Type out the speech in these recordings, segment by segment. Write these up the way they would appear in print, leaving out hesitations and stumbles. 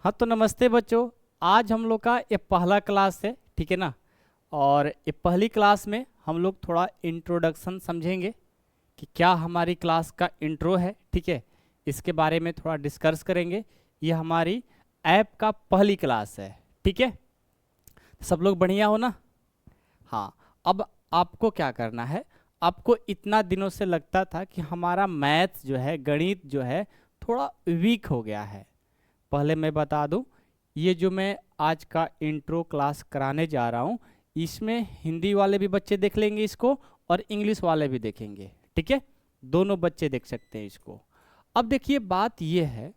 हाँ तो नमस्ते बच्चों। आज हम लोग का ये पहला क्लास है, ठीक है ना। और ये पहली क्लास में हम लोग थोड़ा इंट्रोडक्शन समझेंगे कि क्या हमारी क्लास का इंट्रो है, ठीक है। इसके बारे में थोड़ा डिस्कस करेंगे। ये हमारी ऐप का पहली क्लास है, ठीक है। सब लोग बढ़िया हो ना। हाँ, अब आपको क्या करना है। आपको इतना दिनों से लगता था कि हमारा मैथ्स जो है, गणित जो है, थोड़ा वीक हो गया है। पहले मैं बता दूं, ये जो मैं आज का इंट्रो क्लास कराने जा रहा हूं, इसमें हिंदी वाले भी बच्चे देख लेंगे इसको और इंग्लिश वाले भी देखेंगे, ठीक है। दोनों बच्चे देख सकते हैं इसको। अब देखिए, बात ये है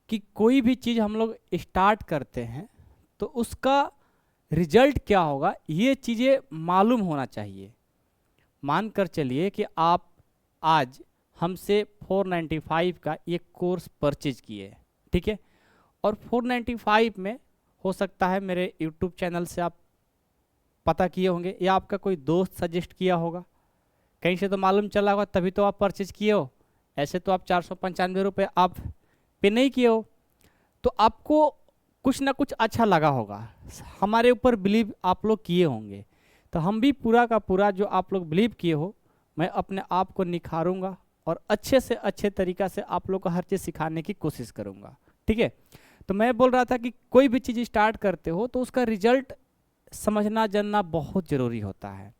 कि कोई भी चीज़ हम लोग स्टार्ट करते हैं तो उसका रिजल्ट क्या होगा, ये चीज़ें मालूम होना चाहिए। मानकर चलिए कि आप आज हमसे 495 का ये कोर्स परचेज किए, ठीक है। और 495 में हो सकता है मेरे यूट्यूब चैनल से आप पता किए होंगे या आपका कोई दोस्त सजेस्ट किया होगा, कहीं से तो मालूम चला होगा, तभी तो आप परचेज किए हो। ऐसे तो आप 495 रुपये आप पे नहीं किए हो, तो आपको कुछ ना कुछ अच्छा लगा होगा, हमारे ऊपर बिलीव आप लोग किए होंगे। तो हम भी पूरा का पूरा जो आप लोग बिलीव किए हो, मैं अपने आप को निखारूंगा और अच्छे से अच्छे तरीक़ा से आप लोग को हर चीज़ सिखाने की कोशिश करूंगा, ठीक है। तो मैं बोल रहा था कि कोई भी चीज़ स्टार्ट करते हो तो उसका रिजल्ट समझना जानना बहुत ज़रूरी होता है।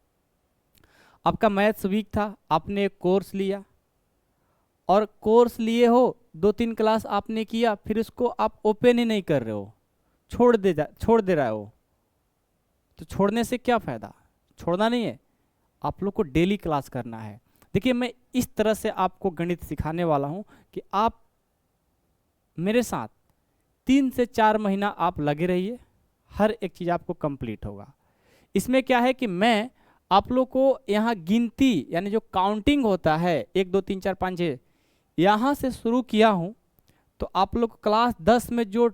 आपका मैथ्स वीक था, आपने एक कोर्स लिया और कोर्स लिए हो, 2-3 क्लास आपने किया, फिर उसको आप ओपन ही नहीं कर रहे हो, छोड़ दे रहे हो। तो छोड़ने से क्या फ़ायदा, छोड़ना नहीं है, आप लोग को डेली क्लास करना है। देखिए, मैं इस तरह से आपको गणित सिखाने वाला हूँ कि आप मेरे साथ 3 से 4 महीना आप लगे रहिए, हर एक चीज़ आपको कंप्लीट होगा। इसमें क्या है कि मैं आप लोग को यहाँ गिनती यानी जो काउंटिंग होता है 1 2 3 4 5 6 यहाँ से शुरू किया हूँ। तो आप लोग क्लास 10 में जो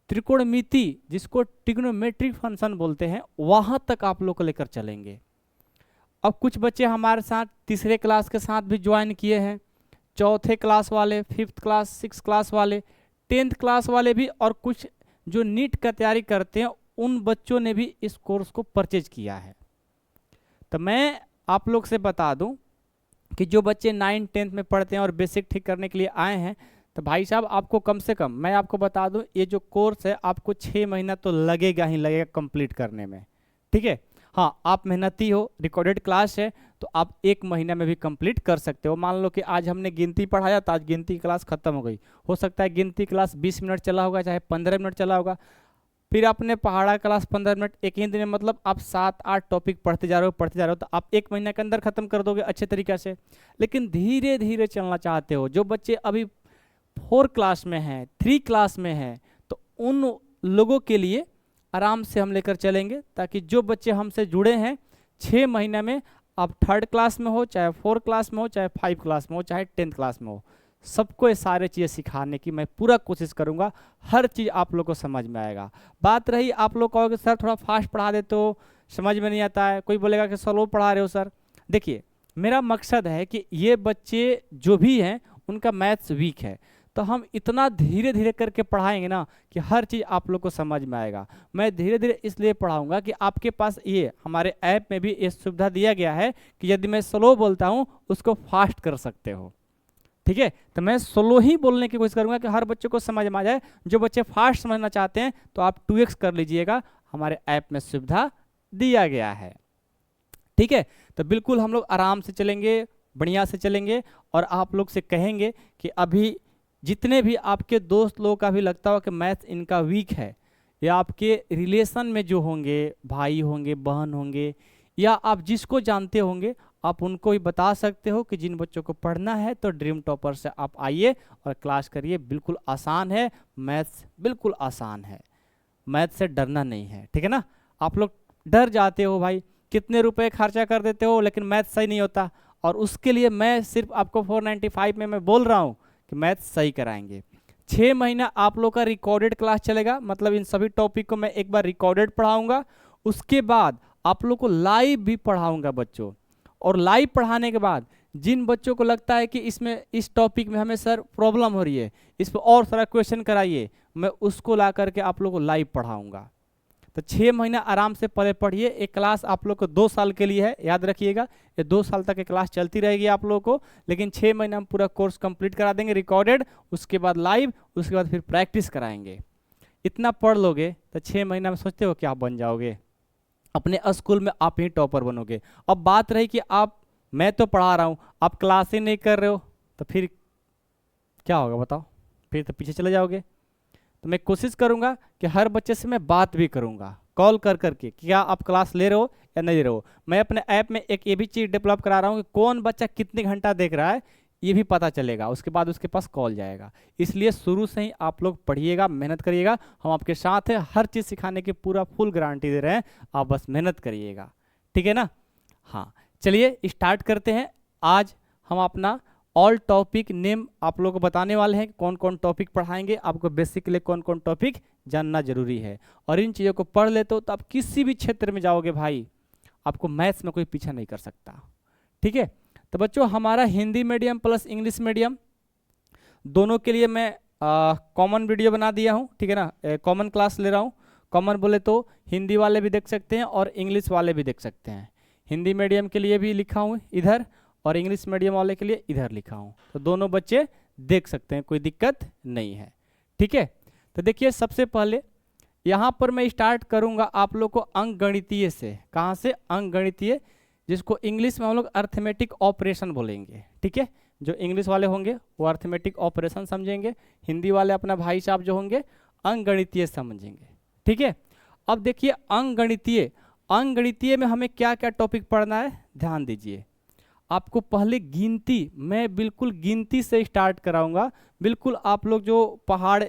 त्रिकोणमिति जिसको ट्रिग्नोमेट्रिक फंक्शन बोलते हैं, वहाँ तक आप लोग को लेकर चलेंगे। अब कुछ बच्चे हमारे साथ तीसरे क्लास के साथ भी ज्वाइन किए हैं, चौथे क्लास वाले, 5th क्लास, 6th क्लास वाले, 10th क्लास वाले भी, और कुछ जो नीट का तैयारी करते हैं उन बच्चों ने भी इस कोर्स को परचेज किया है। तो मैं आप लोग से बता दूं कि जो बच्चे 9th 10th में पढ़ते हैं और बेसिक ठीक करने के लिए आए हैं, तो भाई साहब आपको कम से कम मैं आपको बता दूं, ये जो कोर्स है आपको 6 महीना तो लगेगा ही लगेगा कंप्लीट करने में, ठीक है। हाँ, आप मेहनती हो, रिकॉर्डेड क्लास है, तो आप 1 महीना में भी कंप्लीट कर सकते हो। मान लो कि आज हमने गिनती पढ़ाया तो आज गिनती क्लास खत्म हो गई, हो सकता है गिनती क्लास 20 मिनट चला होगा, चाहे 15 मिनट चला होगा। फिर आपने पहाड़ा क्लास 15 मिनट, एक ही दिन में मतलब आप 7-8 टॉपिक पढ़ते जा रहे हो, तो आप 1 महीने के अंदर खत्म कर दोगे अच्छे तरीके से। लेकिन धीरे धीरे चलना चाहते हो, जो बच्चे अभी 4 क्लास में हैं, 3 क्लास में हैं, तो उन लोगों के लिए आराम से हम लेकर चलेंगे, ताकि जो बच्चे हमसे जुड़े हैं 6 महीने में, आप 3rd क्लास में हो, चाहे 4 क्लास में हो, चाहे 5 क्लास में हो, चाहे 10th क्लास में हो, सबको ये सारे चीज़ें सिखाने की मैं पूरा कोशिश करूंगा। हर चीज़ आप लोग को समझ में आएगा। बात रही आप लोग कहोगे सर थोड़ा फास्ट पढ़ा दे तो समझ में नहीं आता है, कोई बोलेगा कि स्लो पढ़ा रहे हो सर। देखिए, मेरा मकसद है कि ये बच्चे जो भी हैं उनका मैथ्स वीक है, तो हम इतना धीरे धीरे करके पढ़ाएंगे ना कि हर चीज़ आप लोग को समझ में आएगा। मैं धीरे धीरे इसलिए पढ़ाऊंगा कि आपके पास ये हमारे ऐप में भी ये सुविधा दिया गया है कि यदि मैं स्लो बोलता हूँ उसको फास्ट कर सकते हो, ठीक है। तो मैं स्लो ही बोलने की कोशिश करूंगा कि हर बच्चे को समझ में आ जाए। जो बच्चे फास्ट समझना चाहते हैं तो आप 2x कर लीजिएगा, हमारे ऐप में सुविधा दिया गया है, ठीक है। तो बिल्कुल हम लोग आराम से चलेंगे, बढ़िया से चलेंगे, और आप लोग से कहेंगे कि अभी जितने भी आपके दोस्त लोगों का भी लगता हो कि मैथ इनका वीक है, या आपके रिलेशन में जो होंगे, भाई होंगे, बहन होंगे, या आप जिसको जानते होंगे, आप उनको ही बता सकते हो कि जिन बच्चों को पढ़ना है तो ड्रीम टॉपर से आप आइए और क्लास करिए। बिल्कुल आसान है, मैथ्स बिल्कुल आसान है, मैथ से डरना नहीं है, ठीक है ना। आप लोग डर जाते हो भाई, कितने रुपए खर्चा कर देते हो, लेकिन मैथ सही नहीं होता, और उसके लिए मैं सिर्फ आपको 495 में मैं बोल रहा हूँ कि मैथ सही कराएंगे। 6 महीना आप लोग का रिकॉर्डेड क्लास चलेगा, मतलब इन सभी टॉपिक को मैं एक बार रिकॉर्डेड पढ़ाऊंगा, उसके बाद आप लोग को लाइव भी पढ़ाऊंगा बच्चों। और लाइव पढ़ाने के बाद जिन बच्चों को लगता है कि इसमें इस टॉपिक में हमें सर प्रॉब्लम हो रही है, इस पर और सारा क्वेश्चन कराइए, मैं उसको ला करके आप लोग को लाइव पढ़ाऊंगा। तो 6 महीना आराम से पढ़े पढ़िए। एक क्लास आप लोग को 2 साल के लिए है, याद रखिएगा, ये 2 साल तक एक क्लास चलती रहेगी आप लोगों को, लेकिन 6 महीना हम पूरा कोर्स कंप्लीट करा देंगे रिकॉर्डेड, उसके बाद लाइव, उसके बाद फिर प्रैक्टिस कराएंगे। इतना पढ़ लोगे तो 6 महीना में सोचते हो कि आप बन जाओगे, अपने स्कूल में आप ही टॉपर बनोगे। अब बात रही कि आप, मैं तो पढ़ा रहा हूँ, आप क्लास ही नहीं कर रहे हो, तो फिर क्या होगा बताओ, फिर तो पीछे चले जाओगे। तो मैं कोशिश करूंगा कि हर बच्चे से मैं बात भी करूंगा कॉल कर करके, क्या आप क्लास ले रहे हो या नहीं ले रहे हो। मैं अपने ऐप में एक ये भी चीज़ डेवलप करा रहा हूँ कि कौन बच्चा कितने घंटा देख रहा है ये भी पता चलेगा, उसके बाद उसके पास कॉल जाएगा। इसलिए शुरू से ही आप लोग पढ़िएगा, मेहनत करिएगा, हम आपके साथ हैं, हर चीज़ सिखाने की पूरा फुल गारंटी दे रहे हैं, आप बस मेहनत करिएगा, ठीक है ना। हाँ चलिए स्टार्ट करते हैं। आज हम अपना ऑल टॉपिक नेम आप लोगों को बताने वाले हैं, कौन कौन टॉपिक पढ़ाएंगे, आपको बेसिकली कौन कौन टॉपिक जानना जरूरी है। और इन चीज़ों को पढ़ लेते हो तो आप किसी भी क्षेत्र में जाओगे भाई, आपको मैथ्स में कोई पीछा नहीं कर सकता, ठीक है। तो बच्चों हमारा Hindi medium plus English medium दोनों के लिए मैं कॉमन वीडियो बना दिया हूँ, ठीक है ना, कॉमन क्लास ले रहा हूँ। कॉमन बोले तो हिंदी वाले भी देख सकते हैं और इंग्लिश वाले भी देख सकते हैं। हिंदी मीडियम के लिए भी लिखा हूँ इधर, और इंग्लिश मीडियम वाले के लिए इधर लिखा हूँ, तो दोनों बच्चे देख सकते हैं, कोई दिक्कत नहीं है, ठीक है। तो देखिए सबसे पहले यहाँ पर मैं स्टार्ट करूँगा आप लोग को अंकगणितीय से। कहाँ से? अंकगणितीय, जिसको इंग्लिश में हम लोग अर्थमेटिक ऑपरेशन बोलेंगे, ठीक है। जो इंग्लिश वाले होंगे वो अर्थमेटिक ऑपरेशन समझेंगे, हिंदी वाले अपना भाई साहब जो होंगे अंकगणितीय समझेंगे, ठीक है। अब देखिए अंकगणितीय, अंकगणितीय में हमें क्या क्या टॉपिक पढ़ना है ध्यान दीजिए। आपको पहले गिनती, मैं बिल्कुल गिनती से स्टार्ट कराऊंगा, बिल्कुल आप लोग जो पहाड़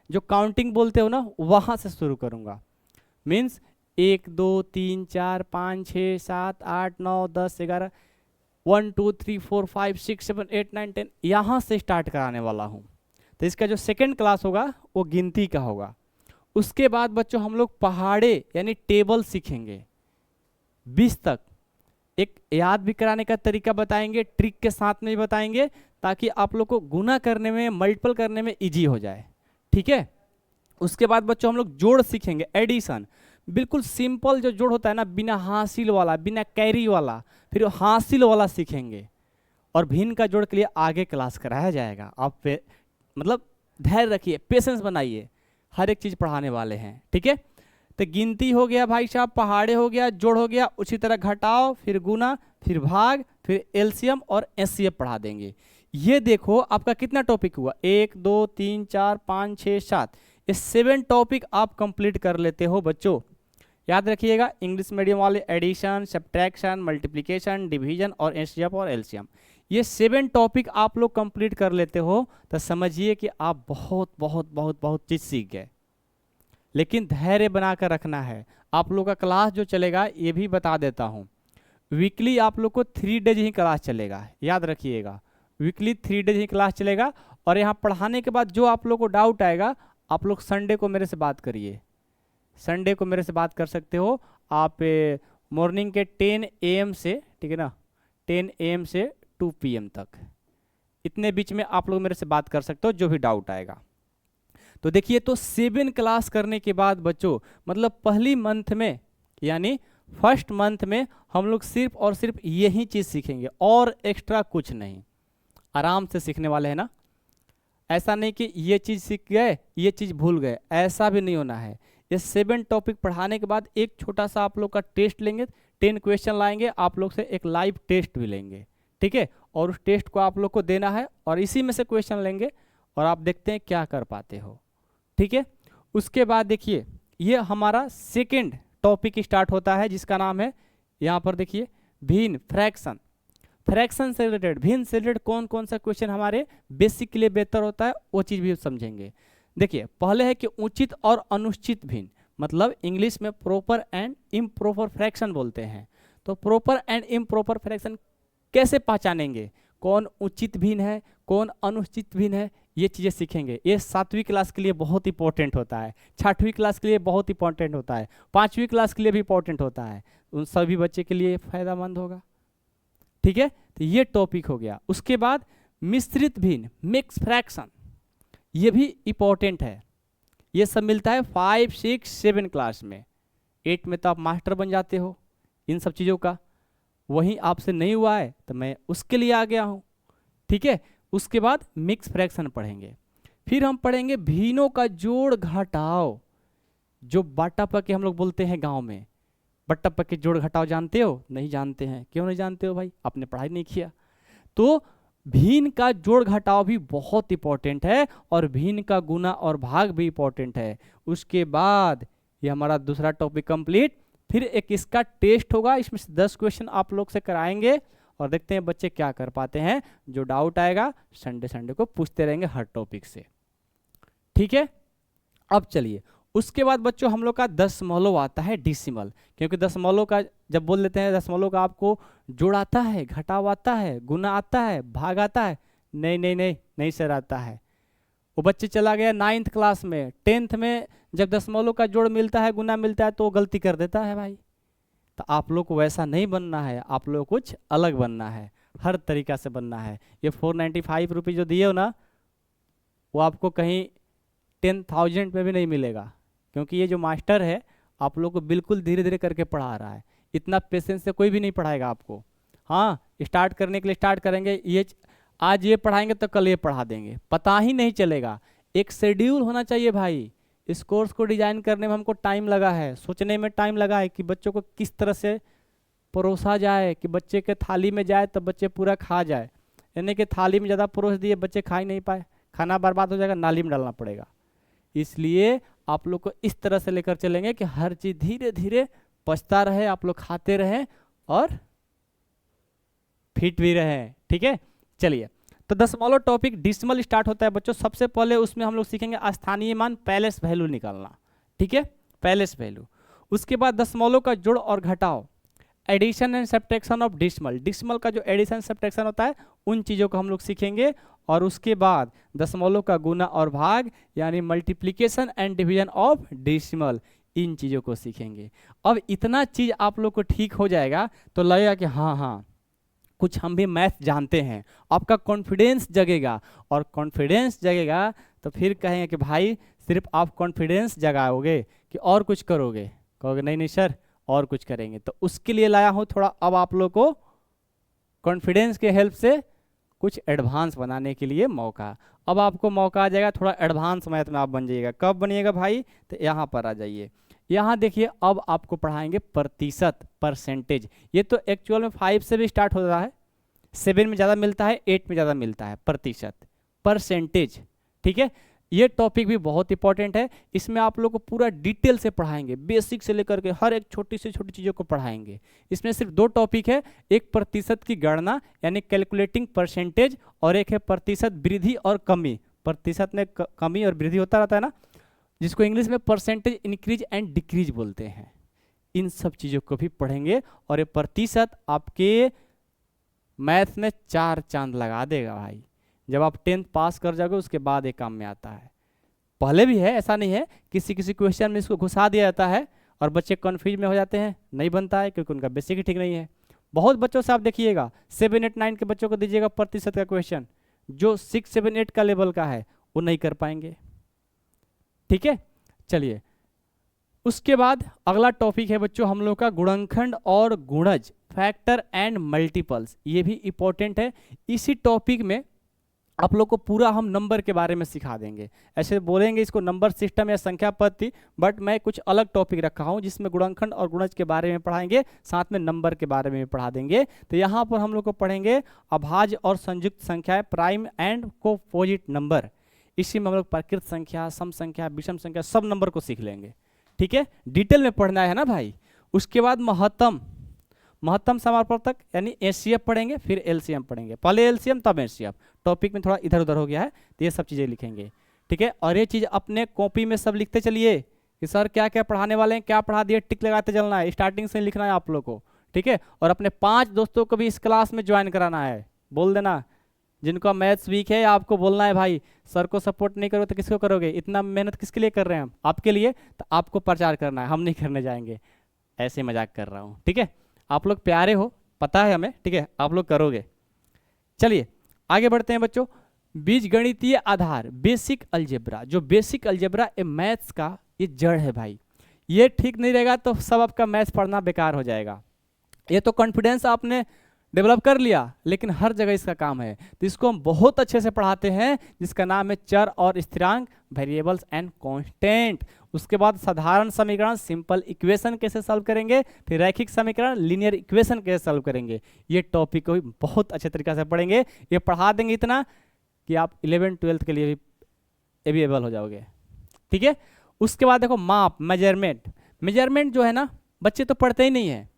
जो काउंटिंग बोलते हो ना वहाँ से शुरू करूंगा। मीन्स 1 2 3 4 5 6 7 8 9 10 11 1 2 3 4 5 6 7 8 9 10 यहाँ से स्टार्ट कराने वाला हूँ। तो इसका जो सेकेंड क्लास होगा वो गिनती का होगा। उसके बाद बच्चों हम लोग पहाड़े यानी टेबल सीखेंगे 20 तक। एक याद भी कराने का तरीका बताएंगे, ट्रिक के साथ में भी बताएंगे, ताकि आप लोग को गुना करने में, मल्टीपल करने में इजी हो जाए, ठीक है। उसके बाद बच्चों हम लोग जोड़ सीखेंगे, एडिशन, बिल्कुल सिंपल जो जोड़ होता है ना, बिना हासिल वाला, बिना कैरी वाला, फिर हासिल वाला सीखेंगे। और भिन्न का जोड़ के लिए आगे क्लास कराया जाएगा। आप मतलब धैर्य रखिए, पेशेंस बनाइए, हर एक चीज़ पढ़ाने वाले हैं, ठीक है। तो गिनती हो गया भाई साहब, पहाड़े हो गया, जोड़ हो गया, उसी तरह घटाओ, फिर गुना, फिर भाग, फिर एलसीएम और एचसीएफ पढ़ा देंगे। ये देखो आपका कितना टॉपिक हुआ, 1 2 3 4 5 6 7, ये 7 टॉपिक आप कंप्लीट कर लेते हो बच्चों। याद रखिएगा इंग्लिश मीडियम वाले एडिशन, सब्ट्रैक्शन, मल्टीप्लिकेशन, डिवीजन और एचसीएफ और एलसीएम, ये 7 टॉपिक आप लोग कंप्लीट कर लेते हो तो समझिए कि आप बहुत बहुत बहुत बहुत चीज़ सीख गए। लेकिन धैर्य बनाकर रखना है। आप लोग का क्लास जो चलेगा ये भी बता देता हूँ, वीकली आप लोग को 3 डेज ही क्लास चलेगा, याद रखिएगा, वीकली 3 डेज ही क्लास चलेगा। और यहाँ पढ़ाने के बाद जो आप लोग को डाउट आएगा, आप लोग संडे को मेरे से बात करिए, संडे को मेरे से बात कर सकते हो आप मॉर्निंग के 10 AM से, ठीक है ना, 10 AM से 2 PM तक, इतने बीच में आप लोग मेरे से बात कर सकते हो जो भी डाउट आएगा। तो देखिए, तो 7 क्लास करने के बाद बच्चों, मतलब पहली मंथ में यानी फर्स्ट मंथ में हम लोग सिर्फ और सिर्फ यही चीज़ सीखेंगे और एक्स्ट्रा कुछ नहीं। आराम से सीखने वाले हैं ना, ऐसा नहीं कि ये चीज़ सीख गए ये चीज़ भूल गए, ऐसा भी नहीं होना है। ये 7 टॉपिक पढ़ाने के बाद एक छोटा सा आप लोग का टेस्ट लेंगे, 10 क्वेश्चन लाएंगे, आप लोग से एक लाइव टेस्ट भी लेंगे, ठीक है। और उस टेस्ट को आप लोग को देना है और इसी में से क्वेश्चन लेंगे और आप देखते हैं क्या कर पाते हो, ठीक है। उसके बाद देखिए ये हमारा सेकंड टॉपिक स्टार्ट होता है जिसका नाम है, यहाँ पर देखिए, भिन्न, फ्रैक्शन। फ्रैक्शन से रिलेटेड, भिन्न से रिलेटेड कौन कौन सा क्वेश्चन हमारे बेसिक के लिए बेहतर होता है वो चीज़ भी समझेंगे। देखिए पहले है कि उचित और अनुचित भिन्न, मतलब इंग्लिश में प्रॉपर एंड इम्प्रॉपर फ्रैक्शन बोलते हैं। तो प्रॉपर एंड इम्प्रॉपर फ्रैक्शन कैसे पहचानेंगे, कौन उचित भिन्न है कौन अनुचित भिन्न है, ये चीज़ें सीखेंगे। ये 7वीं क्लास के लिए बहुत इंपॉर्टेंट होता है, 6वीं क्लास के लिए बहुत इंपॉर्टेंट होता है, 5वीं क्लास के लिए भी इंपॉर्टेंट होता है, उन सभी बच्चे के लिए फ़ायदेमंद होगा। ठीक है, तो ये टॉपिक हो गया। उसके बाद मिश्रित भिन्न, मिक्स फ्रैक्शन, ये भी इंपॉर्टेंट है। ये सब मिलता है 5, 6, 7 क्लास में। 8 में तो आप मास्टर बन जाते हो इन सब चीज़ों का, वहीं आपसे नहीं हुआ है तो मैं उसके लिए आ गया हूँ, ठीक है। उसके बाद मिक्स फ्रैक्शन पढ़ेंगे। फिर हम पढ़ेंगे भिन्नों का जोड़ घटाव, जो बाटा पके हम लोग बोलते हैं गांव में। बट्टा पके जोड़ घटाव जानते हो? नहीं जानते हैं। क्यों नहीं जानते हो भाई? आपने पढ़ाई नहीं किया। तो भिन्न का जोड़ घटाव भी बहुत इंपॉर्टेंट है, और भिन्न का गुना और भाग भी इंपॉर्टेंट है। उसके बाद ये हमारा दूसरा टॉपिक कंप्लीट। फिर एक इसका टेस्ट होगा, इसमें से 10 क्वेश्चन आप लोग से कराएंगे और देखते हैं बच्चे क्या कर पाते हैं। जो डाउट आएगा संडे संडे को पूछते रहेंगे हर टॉपिक से, ठीक है। अब चलिए, उसके बाद बच्चों हम लोग का दशमलव आता है, डेसिमल। क्योंकि दशमलव का जब बोल देते हैं, दशमलव का आपको जोड़ आता है, घटाव आता है, गुना आता है, भाग आता है? नहीं नहीं नहीं नहीं सर, आता है। वो बच्चे चला गया 9th क्लास में, 10th में जब दशमलव का जोड़ मिलता है, गुना मिलता है, तो वो गलती कर देता है भाई। तो आप लोग को वैसा नहीं बनना है, आप लोग को कुछ अलग बनना है, हर तरीका से बनना है। ये 495 रुपये जो दिए हो ना, वो आपको कहीं 10,000 में भी नहीं मिलेगा। क्योंकि ये जो मास्टर है आप लोग को बिल्कुल धीरे धीरे करके पढ़ा रहा है। इतना पेशेंस से कोई भी नहीं पढ़ाएगा आपको। हाँ, स्टार्ट करने के लिए स्टार्ट करेंगे, ये आज ये पढ़ाएंगे तो कल ये पढ़ा देंगे, पता ही नहीं चलेगा। एक शेड्यूल होना चाहिए भाई। इस कोर्स को डिजाइन करने में हमको टाइम लगा है, सोचने में टाइम लगा है कि बच्चों को किस तरह से परोसा जाए कि बच्चे के थाली में जाए तो बच्चे पूरा खा जाए। यानी कि थाली में ज़्यादा परोस दिए, बच्चे खा ही नहीं पाए, खाना बर्बाद हो जाएगा, नाली में डालना पड़ेगा। इसलिए आप लोग को इस तरह से लेकर चलेंगे कि हर चीज़ धीरे धीरे पचता रहे, आप लोग खाते रहें और फिट भी रहें, ठीक है। चलिए, तो दशमलव टॉपिक डेसिमल स्टार्ट होता है बच्चों। सबसे पहले उसमें हम लोग सीखेंगे स्थानीय मान, पैलेस वैल्यू निकालना, ठीक है, पैलेस वैल्यू। उसके बाद दशमलव का जोड़ और घटाव, addition and subtraction of decimal. Decimal का जो एडिशन सब्ट्रैक्शन होता है उन चीज़ों को हम लोग सीखेंगे। और उसके बाद दशमलव का गुना और भाग, यानी multiplication and division of decimal, इन चीज़ों को सीखेंगे। अब इतना चीज़ आप लोग को ठीक हो जाएगा तो लगेगा कि हाँ हाँ कुछ हम भी मैथ जानते हैं। आपका कॉन्फिडेंस जगेगा, और कॉन्फिडेंस जगेगा तो फिर कहेंगे कि भाई सिर्फ आप कॉन्फिडेंस जगाओगे कि और कुछ करोगे? कहोगे नहीं नहीं सर और कुछ करेंगे। तो उसके लिए लाया हूँ थोड़ा अब आप लोग को कॉन्फिडेंस के हेल्प से कुछ एडवांस बनाने के लिए मौका। अब आपको मौका आ जाएगा, थोड़ा एडवांस मैथ में आप बन जाइएगा। कब बनिएगा भाई? तो यहाँ पर आ जाइए। यहाँ देखिए, अब आपको पढ़ाएंगे प्रतिशत, परसेंटेज। ये तो एक्चुअल में 5 से भी स्टार्ट होता है, 7 में ज़्यादा मिलता है, 8 में ज़्यादा मिलता है, प्रतिशत, परसेंटेज, ठीक है। ये टॉपिक भी बहुत इंपॉर्टेंट है। इसमें आप लोग को पूरा डिटेल से पढ़ाएंगे, बेसिक से लेकर के हर एक छोटी से छोटी चीज़ों को पढ़ाएंगे। इसमें सिर्फ 2 टॉपिक है, एक प्रतिशत की गणना यानी कैलकुलेटिंग परसेंटेज, और एक है प्रतिशत वृद्धि और कमी। प्रतिशत में कमी और वृद्धि होता रहता है ना, जिसको इंग्लिश में परसेंटेज इंक्रीज एंड डिक्रीज बोलते हैं। इन सब चीज़ों को भी पढ़ेंगे, और ये प्रतिशत आपके मैथ में 4 चांद लगा देगा भाई। जब आप 10th पास कर जाओगे उसके बाद एक काम में आता है। पहले भी है, ऐसा नहीं है, किसी किसी क्वेश्चन में इसको घुसा दिया जाता है और बच्चे कन्फ्यूज में हो जाते हैं, नहीं बनता है क्योंकि उनका बेसिक ही ठीक नहीं है। बहुत बच्चों से आप देखिएगा 7, 8, 9 के बच्चों को दीजिएगा प्रतिशत का क्वेश्चन, जो 6, 7, 8 का लेवल का है वो नहीं कर पाएंगे, ठीक है। चलिए, उसके बाद अगला टॉपिक है बच्चों हम लोग का गुणनखंड और गुणज, फैक्टर एंड मल्टीपल्स। ये भी इंपॉर्टेंट है। इसी टॉपिक में आप लोग को पूरा हम नंबर के बारे में सिखा देंगे। ऐसे बोलेंगे इसको नंबर सिस्टम या संख्या पद्धति, बट मैं कुछ अलग टॉपिक रखा हूँ जिसमें गुणनखंड और गुणज के बारे में पढ़ाएंगे, साथ में नंबर के बारे में भी पढ़ा देंगे। तो यहाँ पर हम लोग को पढ़ेंगे अभाज्य और संयुक्त संख्याएं, प्राइम एंड कोपोजिट नंबर। इसी में हम लोग प्रकृत संख्या, सम संख्या, विषम संख्या, सब नंबर को सीख लेंगे, ठीक है। डिटेल में पढ़ना है ना भाई। उसके बाद महत्तम समापवर्तक यानी एचसीएफ पढ़ेंगे, फिर एलसीएम पढ़ेंगे। पहले एलसीएम तब एचसीएफ। टॉपिक में थोड़ा इधर उधर हो गया है तो ये सब चीज़ें लिखेंगे, ठीक है। और ये चीज़ अपने कॉपी में सब लिखते चलिए कि सर क्या क्या पढ़ाने वाले हैं, क्या पढ़ा दिए, टिक लगाते चलना है, स्टार्टिंग से लिखना है आप लोग को, ठीक है। और अपने 5 दोस्तों को भी इस क्लास में ज्वाइन कराना है। बोल देना, जिनका मैथ्स वीक है आपको बोलना है भाई सर को सपोर्ट नहीं करोगे तो किसको करोगे? इतना मेहनत किसके लिए कर रहे हैं हम? आपके लिए। तो आपको प्रचार करना है, हम नहीं करने जाएंगे। ऐसे मजाक कर रहा हूँ, ठीक है। आप लोग प्यारे हो, पता है हमें, ठीक है, आप लोग करोगे। चलिए आगे बढ़ते हैं बच्चों। बीजगणितीय आधार, बेसिक अलजेब्रा। जो बेसिक अलजेब्रा ये मैथ्स का ये जड़ है भाई, ये ठीक नहीं रहेगा तो सब आपका मैथ्स पढ़ना बेकार हो जाएगा। ये तो कॉन्फिडेंस आपने डेवलप कर लिया, लेकिन हर जगह इसका काम है, तो इसको हम बहुत अच्छे से पढ़ाते हैं, जिसका नाम है चर और स्थिरांक, वेरिएबल्स एंड कांस्टेंट। उसके बाद साधारण समीकरण, सिंपल इक्वेशन कैसे सॉल्व करेंगे, फिर रैखिक समीकरण, लीनियर इक्वेशन कैसे सॉल्व करेंगे। ये टॉपिक को भी बहुत अच्छे तरीके से पढ़ेंगे, ये पढ़ा देंगे इतना कि आप 11th-12th के लिए भी एबल हो जाओगे, ठीक है। उसके बाद देखो माप, मेजरमेंट। मेजरमेंट जो है ना बच्चे तो पढ़ते ही नहीं है,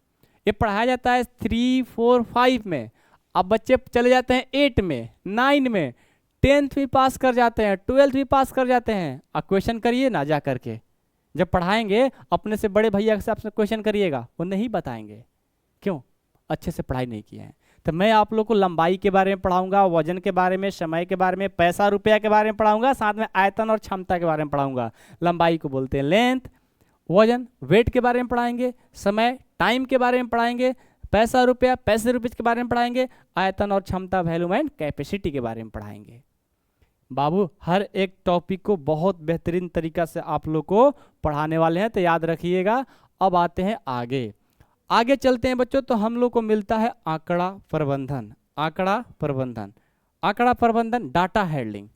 ये पढ़ाया जाता है 3, 4, 5 में। अब बच्चे चले जाते हैं 8 में, 9 में, 10th भी पास कर जाते हैं, 12th भी पास कर जाते हैं। अब क्वेश्चन करिए ना जा करके, जब पढ़ाएंगे अपने से बड़े भैया से आपसे क्वेश्चन करिएगा, वो नहीं बताएंगे, क्यों? अच्छे से पढ़ाई नहीं किए हैं। तो मैं आप लोग को लंबाई के बारे में पढ़ाऊंगा, वजन के बारे में, समय के बारे में, पैसा रुपया के बारे में पढ़ाऊंगा, साथ में आयतन और क्षमता के बारे में पढ़ाऊंगा। लंबाई को बोलते हैं लेंथ, वजन वेट के बारे में पढ़ाएंगे, समय टाइम के बारे में पढ़ाएंगे, पैसा रुपया पैसे रुपये के बारे में पढ़ाएंगे, आयतन और क्षमता वैल्यू एंड कैपेसिटी के बारे में पढ़ाएंगे। बाबू हर एक टॉपिक को बहुत बेहतरीन तरीका से आप लोग को पढ़ाने वाले हैं, तो याद रखिएगा। अब आते हैं आगे, आगे चलते हैं बच्चों। तो हम लोग को मिलता है आंकड़ा प्रबंधन। आंकड़ा प्रबंधन, आंकड़ा प्रबंधन, डाटा हैंडलिंग।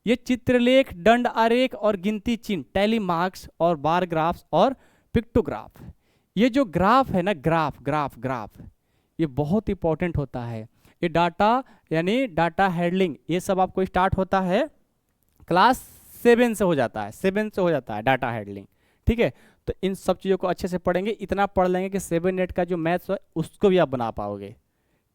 ये चित्रलेख, दंड आरेख और गिनती चिन्ह, टैली मार्क्स और बार ग्राफ्स और पिक्टोग्राफ। ये जो ग्राफ है ना, ग्राफ ग्राफ ग्राफ, ये बहुत इंपॉर्टेंट होता है। ये डाटा यानी डाटा हैंडलिंग, ये सब आपको स्टार्ट होता है क्लास 7 से हो जाता है, 7 से हो जाता है डाटा हैंडलिंग, ठीक है। तो इन सब चीज़ों को अच्छे से पढ़ेंगे, इतना पढ़ लेंगे कि 7-8 का जो मैथ्स है उसको भी आप बना पाओगे,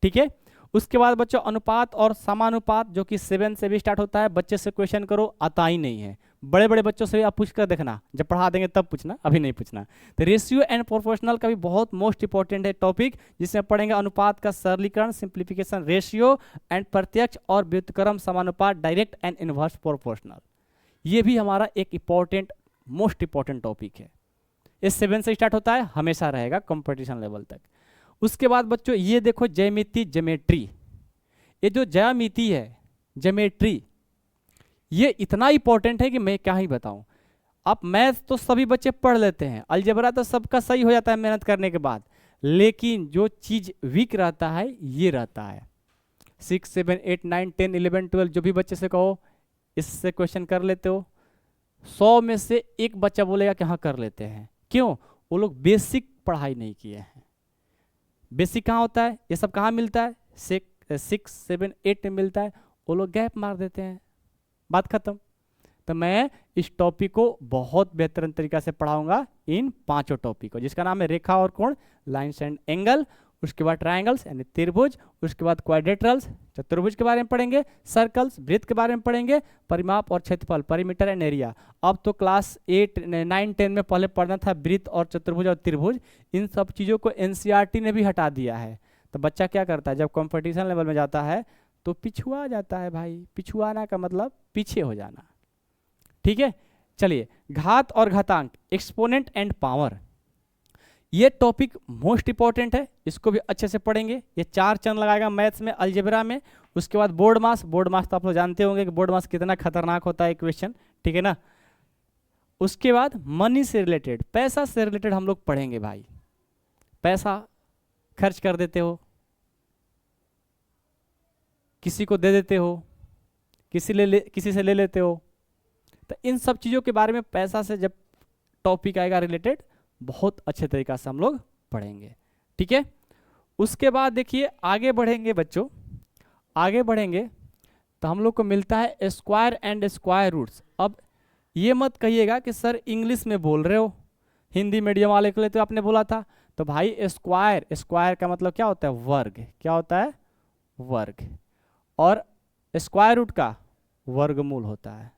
ठीक है। उसके बाद बच्चों अनुपात और समानुपात, जो कि 7 से भी स्टार्ट होता है। बच्चे से क्वेश्चन करो, आता ही नहीं है, बड़े बड़े बच्चों से भी आप पूछ कर देखना, जब पढ़ा देंगे तब पूछना, अभी नहीं पूछना। तो रेशियो एंड प्रोपोर्शनल का भी बहुत मोस्ट इंपॉर्टेंट है टॉपिक, जिसमें पढ़ेंगे अनुपात का सरलीकरण, सिंप्लीफिकेशन, रेशियो एंड प्रत्यक्ष और व्युत्क्रम समानुपात, डायरेक्ट एंड इनवर्स प्रोपोर्शनल। ये भी हमारा एक इंपॉर्टेंट मोस्ट इंपॉर्टेंट टॉपिक है। ये 7 से स्टार्ट होता है, हमेशा रहेगा कंपटीशन लेवल तक। उसके बाद बच्चों ये देखो ज्यामिति, ज्योमेट्री। ये जो ज्यामिति है, ज्योमेट्री, ये इतना इंपॉर्टेंट है कि मैं क्या ही बताऊं। अब मैथ्स तो सभी बच्चे पढ़ लेते हैं, अलजेब्रा तो सबका सही हो जाता है मेहनत करने के बाद, लेकिन जो चीज वीक रहता है ये रहता है। 6, 7, 8, 9, 10, 11, 12 जो भी बच्चे से कहो इससे क्वेश्चन कर लेते हो, 100 में से एक बच्चा बोलेगा कि हाँ कर लेते हैं। क्यों? वो लोग बेसिक पढ़ाई नहीं किए हैं। बेसिक कहाँ होता है, ये सब कहाँ मिलता है, 6, 7, 8 में मिलता है, वो लोग गैप मार देते हैं, बात खत्म। तो मैं इस टॉपिक को बहुत बेहतरीन तरीका से पढ़ाऊंगा, इन 5 टॉपिक को, जिसका नाम है रेखा और कोण, लाइन्स एंड एंगल, उसके बाद ट्रायंगल्स यानी त्रिभुज, उसके बाद क्वाड्रेटरल्स चतुर्भुज के बारे में पढ़ेंगे, सर्कल्स वृत्त के बारे में पढ़ेंगे, परिमाप और क्षेत्रफल, परिमीटर एंड एरिया। अब तो क्लास 8, 9, 10 में पहले पढ़ना था वृत्त और चतुर्भुज और त्रिभुज, इन सब चीज़ों को एनसीईआरटी ने भी हटा दिया है। तो बच्चा क्या करता है, जब कंपटीशन लेवल में जाता है तो पिछुआ जाता है भाई। पिछुआना का मतलब पीछे हो जाना, ठीक है। चलिए घात और घातांक, एक्सपोनेंट एंड पावर, ये टॉपिक मोस्ट इंपॉर्टेंट है, इसको भी अच्छे से पढ़ेंगे। ये 4 चरण लगाएगा मैथ्स में, अलजेब्रा में। उसके बाद बोर्ड मास, बोर्ड मास तो आप लोग जानते होंगे कि बोर्ड मास कितना खतरनाक होता है क्वेश्चन, ठीक है ना। उसके बाद मनी से रिलेटेड, पैसा से रिलेटेड हम लोग पढ़ेंगे भाई। पैसा खर्च कर देते हो, किसी को दे देते हो, किसी से ले लेते हो, तो इन सब चीज़ों के बारे में पैसा से जब टॉपिक आएगा रिलेटेड, बहुत अच्छे तरीका से हम लोग पढ़ेंगे, ठीक है। उसके बाद देखिए आगे बढ़ेंगे बच्चों, आगे बढ़ेंगे तो हम लोग को मिलता है स्क्वायर एंड स्क्वायर रूट्स। अब ये मत कहिएगा कि सर इंग्लिश में बोल रहे हो, हिंदी मीडियम वाले के लिए तो आपने बोला था। तो भाई स्क्वायर, स्क्वायर का मतलब क्या होता है, वर्ग। क्या होता है, वर्ग। और स्क्वायर रूट का वर्गमूल होता है।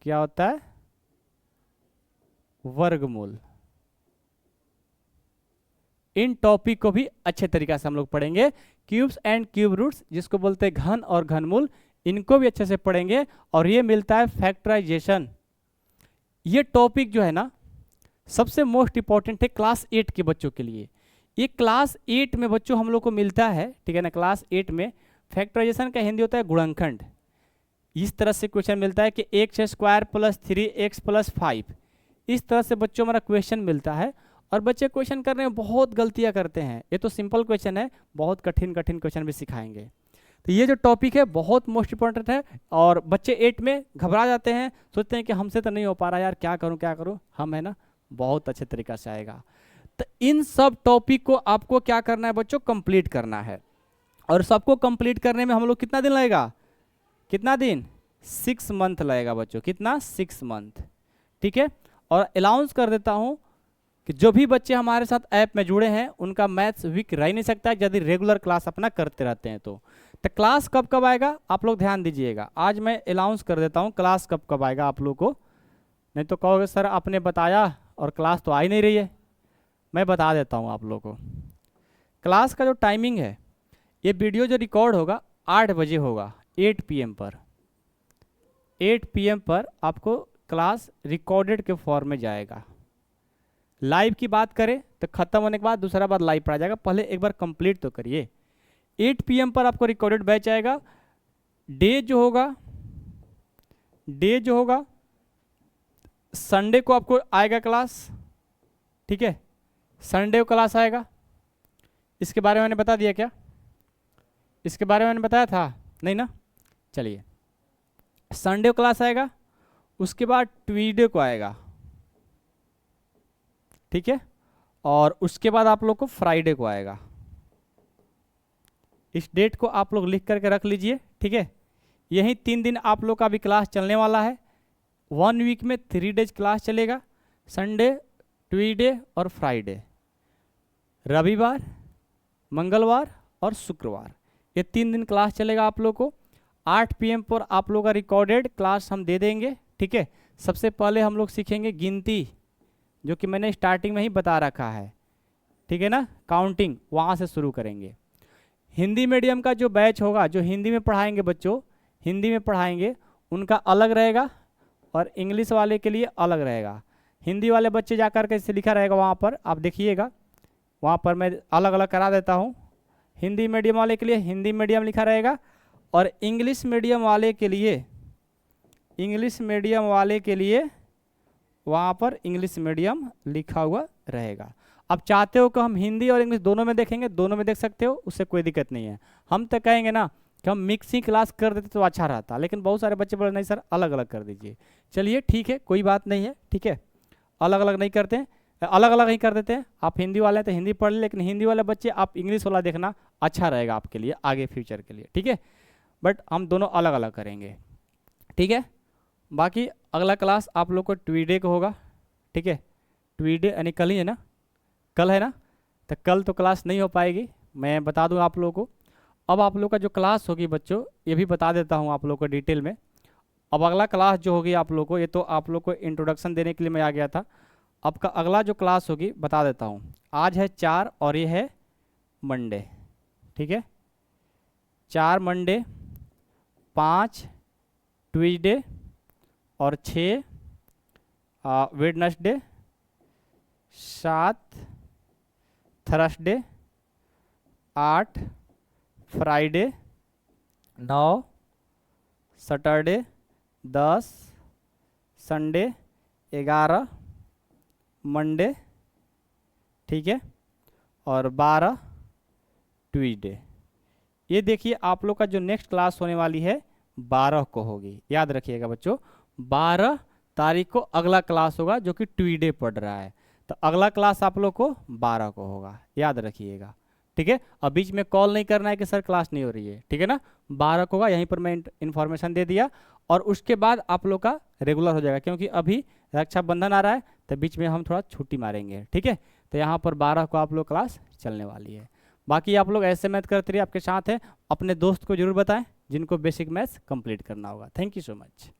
क्या होता है, वर्गमूल। इन टॉपिक को भी अच्छे तरीके से हम लोग पढ़ेंगे। क्यूब्स एंड क्यूब रूट्स, जिसको बोलते हैं घन और घनमूल, इनको भी अच्छे से पढ़ेंगे। और ये मिलता है फैक्टराइजेशन। ये टॉपिक जो है ना सबसे मोस्ट इंपॉर्टेंट है क्लास 8 के बच्चों के लिए। ये क्लास 8 में बच्चों हम लोग को मिलता है, ठीक है ना। क्लास 8 में फैक्टराइजेशन का हिंदी होता है गुणनखंड। इस तरह से क्वेश्चन मिलता है कि x square plus 3x plus 5, इस तरह से बच्चों हमारा क्वेश्चन मिलता है। और बच्चे क्वेश्चन करने में बहुत गलतियां करते हैं। ये तो सिंपल क्वेश्चन है, बहुत कठिन कठिन क्वेश्चन भी सिखाएंगे। तो ये जो टॉपिक है बहुत मोस्ट इंपॉर्टेंट है। और बच्चे 8 में घबरा जाते हैं, सोचते हैं कि हमसे तो नहीं हो पा रहा यार, क्या करूं, हम है ना बहुत अच्छे तरीका से आएगा। तो इन सब टॉपिक को आपको क्या करना है बच्चों, कंप्लीट करना है। और सबको कंप्लीट करने में हम लोग कितना दिन लगेगा, कितना दिन, 6 मंथ लगेगा बच्चों। कितना, 6 मंथ, ठीक है। और अलाउंस कर देता हूं कि जो भी बच्चे हमारे साथ ऐप में जुड़े हैं उनका मैथ्स वीक रह नहीं सकता यदि रेगुलर क्लास अपना करते रहते हैं। तो क्लास कब कब आएगा आप लोग ध्यान दीजिएगा। आज मैं अलाउंस कर देता हूं क्लास कब कब आएगा आप लोग को, नहीं तो कहोगे सर आपने बताया और क्लास तो आ ही नहीं रही है। मैं बता देता हूं आप लोग को क्लास का जो टाइमिंग है। ये वीडियो जो रिकॉर्ड होगा 8 बजे होगा, 8 PM पर। 8 PM पर आपको क्लास रिकॉर्डेड के फॉर्म में जाएगा। लाइव की बात करें तो खत्म होने के बाद दूसरा बार लाइव पढ़ा जाएगा, पहले एक बार कंप्लीट तो करिए। 8 PM पर आपको रिकॉर्डेड बैच आएगा। डे जो होगा संडे को आपको आएगा क्लास, ठीक है। संडे को क्लास आएगा। इसके बारे में मैंने बता दिया क्या, इसके बारे में मैंने बताया था नहीं ना। चलिए संडे को क्लास आएगा, उसके बाद ट्यूसडे को आएगा, ठीक है। और उसके बाद आप लोग को फ्राइडे को आएगा। इस डेट को आप लोग लिख करके रख लीजिए, ठीक है। यही 3 दिन आप लोग का भी क्लास चलने वाला है। 1 वीक में 3 डेज क्लास चलेगा, संडे, ट्यूसडे और फ्राइडे, रविवार, मंगलवार और शुक्रवार, ये 3 दिन क्लास चलेगा आप लोग को। 8 PM पर आप लोग का रिकॉर्डेड क्लास हम दे देंगे, ठीक है। सबसे पहले हम लोग सीखेंगे गिनती, जो कि मैंने स्टार्टिंग में ही बता रखा है, ठीक है ना। काउंटिंग वहाँ से शुरू करेंगे। हिंदी मीडियम का जो बैच होगा, जो हिंदी में पढ़ाएंगे बच्चों, हिंदी में पढ़ाएंगे, उनका अलग रहेगा और इंग्लिश वाले के लिए अलग रहेगा। हिंदी वाले बच्चे जाकर के इसे लिखा रहेगा वहाँ पर, आप देखिएगा वहाँ पर मैं अलग अलग करा देता हूँ। हिंदी मीडियम वाले के लिए हिंदी मीडियम लिखा रहेगा और इंग्लिश मीडियम वाले के लिए वहाँ पर इंग्लिश मीडियम लिखा हुआ रहेगा। अब चाहते हो कि हम हिंदी और इंग्लिश दोनों में देखेंगे, दोनों में देख सकते हो, उससे कोई दिक्कत नहीं है। हम तो कहेंगे ना कि हम मिक्सिंग क्लास कर देते तो अच्छा रहता, लेकिन बहुत सारे बच्चे बोले नहीं सर अलग अलग कर दीजिए। चलिए ठीक है, कोई बात नहीं है, ठीक है। अलग अलग नहीं करते हैं, अलग अलग ही कर देते हैं। आप हिंदी वाले हैं तो हिंदी पढ़ ले, लेकिन हिंदी वाले बच्चे आप इंग्लिश वाला देखना, अच्छा रहेगा आपके लिए आगे फ्यूचर के लिए, ठीक है। बट हम दोनों अलग अलग करेंगे, ठीक है। बाकी अगला क्लास आप लोग को ट्यूसडे को होगा, ठीक है। ट्यूसडे यानी कल ही है ना, कल है ना, तो कल तो क्लास नहीं हो पाएगी, मैं बता दूं आप लोगों को। अब आप लोग का जो क्लास होगी बच्चों, ये भी बता देता हूं आप लोग को डिटेल में। अब अगला क्लास जो होगी आप लोग को, ये तो आप लोग को इंट्रोडक्शन देने के लिए मैं आ गया था। अब का अगला जो क्लास होगी बता देता हूँ। आज है 4 और ये है मंडे, ठीक है। 4 मंडे, 5 ट्यूसडे और 6 Wednesday, 7 Thursday, 8 Friday, 9 Saturday, 10 Sunday, 11 Monday, ठीक है, और 12 ट्यूसडे। ये देखिए आप लोग का जो नेक्स्ट क्लास होने वाली है 12 को होगी, याद रखिएगा बच्चों। 12 तारीख को अगला क्लास होगा जो कि ट्यूसडे पढ़ रहा है, तो अगला क्लास आप लोग को 12 को होगा, याद रखिएगा, ठीक है। अब बीच में कॉल नहीं करना है कि सर क्लास नहीं हो रही है, ठीक है ना। 12 को होगा, यहीं पर मैं इन्फॉर्मेशन दे दिया। और उसके बाद आप लोग का रेगुलर हो जाएगा, क्योंकि अभी रक्षाबंधन आ रहा है तो बीच में हम थोड़ा छुट्टी मारेंगे, ठीक है। तो यहाँ पर 12 को आप लोग क्लास चलने वाली है। बाकी आप लोग ऐसे मैथ करते रहिए, आपके साथ है। अपने दोस्त को जरूर बताएं जिनको बेसिक मैथ्स कंप्लीट करना होगा। Thank you so much.